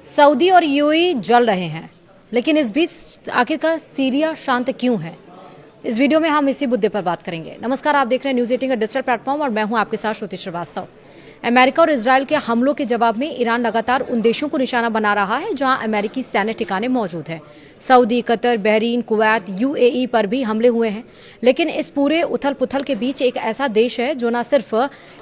Saudi और UAE जल रहे हैं, लेकिन इस बीच आखिरकार सीरिया शांत क्यों है? इस वीडियो में हम इसी मुद्दे पर बात करेंगे। नमस्कार, आप देख रहे हैं न्यूज 18 का डिजिटल प्लेटफॉर्म और मैं हूं आपके साथ श्रुति श्रीवास्तव। अमेरिका और इजरायल के हमलों के जवाब में ईरान लगातार उन देशों को निशाना बना रहा है जहां अमेरिकी सैन्य ठिकाने मौजूद हैं। Saudi, Qatar, Bahrain, Kuwait, UAE पर भी हमले हुए हैं। लेकिन इस पूरे उथल पुथल के बीच एक ऐसा देश है जो न सिर्फ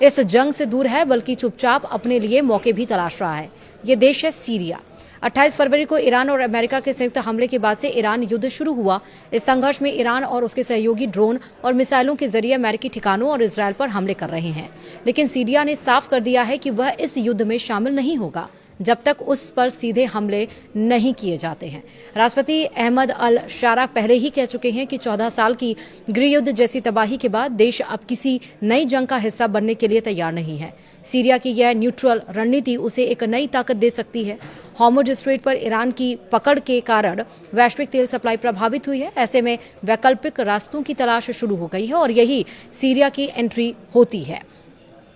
इस जंग से दूर है बल्कि चुपचाप अपने लिए मौके भी तलाश रहा है। ये देश है सीरिया। 28 फरवरी को ईरान और अमेरिका के संयुक्त हमले के बाद से ईरान युद्ध शुरू हुआ। इस संघर्ष में ईरान और उसके सहयोगी ड्रोन और मिसाइलों के जरिए अमेरिकी ठिकानों और इजरायल पर हमले कर रहे हैं। लेकिन सीरिया ने साफ कर दिया है कि वह इस युद्ध में शामिल नहीं होगा जब तक उस पर सीधे हमले नहीं किए जाते हैं। राष्ट्रपति अहमद अल शारा पहले ही कह चुके हैं कि 14 साल की गृहयुद्ध जैसी तबाही के बाद देश अब किसी नई जंग का हिस्सा बनने के लिए तैयार नहीं है। सीरिया की यह न्यूट्रल रणनीति उसे एक नई ताकत दे सकती है। हॉर्मुज स्ट्रेट पर ईरान की पकड़ के कारण वैश्विक तेल सप्लाई प्रभावित हुई है। ऐसे में वैकल्पिक रास्तों की तलाश शुरू हो गई है और यही सीरिया की एंट्री होती है।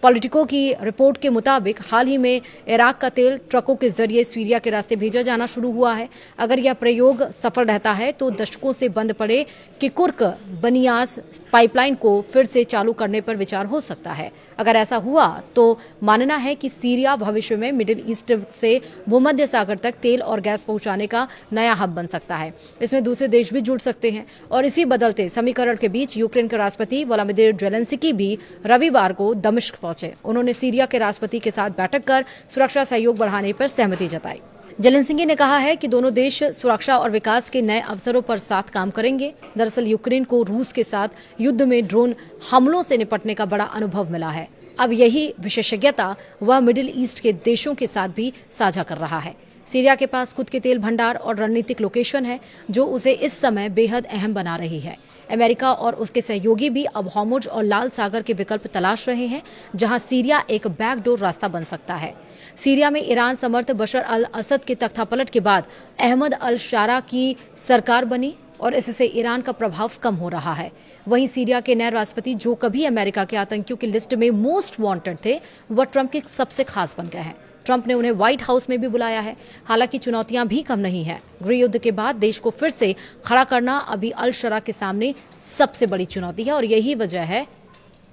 पॉलिटिको की रिपोर्ट के मुताबिक हाल ही में इराक का तेल ट्रकों के जरिए सीरिया के रास्ते भेजा जाना शुरू हुआ है। अगर यह प्रयोग सफल रहता है तो दशकों से बंद पड़े किकुर्क बनियास पाइपलाइन को फिर से चालू करने पर विचार हो सकता है। अगर ऐसा हुआ तो मानना है कि सीरिया भविष्य में मिडिल ईस्ट से भूमध्य सागर तक तेल और गैस पहुंचाने का नया हब बन सकता है। इसमें दूसरे देश भी जुड़ सकते हैं और इसी बदलते समीकरण के बीच यूक्रेन के राष्ट्रपति व्लादिमीर ज़ेलेंस्की भी रविवार को दमिश्क पहुंचे। उन्होंने सीरिया के राष्ट्रपति के साथ बैठक कर सुरक्षा सहयोग बढ़ाने पर सहमति जताई। ज़ेलेंस्की ने कहा है कि दोनों देश सुरक्षा और विकास के नए अवसरों पर साथ काम करेंगे। दरअसल यूक्रेन को रूस के साथ युद्ध में ड्रोन हमलों से निपटने का बड़ा अनुभव मिला है। अब यही विशेषज्ञता वह मिडिल ईस्ट के देशों के साथ भी साझा कर रहा है। सीरिया के पास खुद के तेल भंडार और रणनीतिक लोकेशन है जो उसे इस समय बेहद अहम बना रही है। अमेरिका और उसके सहयोगी भी अब हॉर्मुज और लाल सागर के विकल्प तलाश रहे हैं जहां सीरिया एक बैकडोर रास्ता बन सकता है। सीरिया में ईरान समर्थ बशर अल असद के तख्तापलट के बाद अहमद अल शारा की सरकार बनी और इससे ईरान का प्रभाव कम हो रहा है। वहीं सीरिया के नए राष्ट्रपति जो कभी अमेरिका के आतंकियों की लिस्ट में मोस्ट वांटेड थे वह ट्रंप के सबसे खास बन गए हैं। ट्रंप ने उन्हें व्हाइट हाउस में भी बुलाया है। हालांकि चुनौतियां भी कम नहीं है। गृहयुद्ध के बाद देश को फिर से खड़ा करना अभी अल शरा के सामने सबसे बड़ी चुनौती है और यही वजह है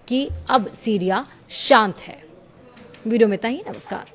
कि अब सीरिया शांत है। वीडियो में इतना ही। नमस्कार।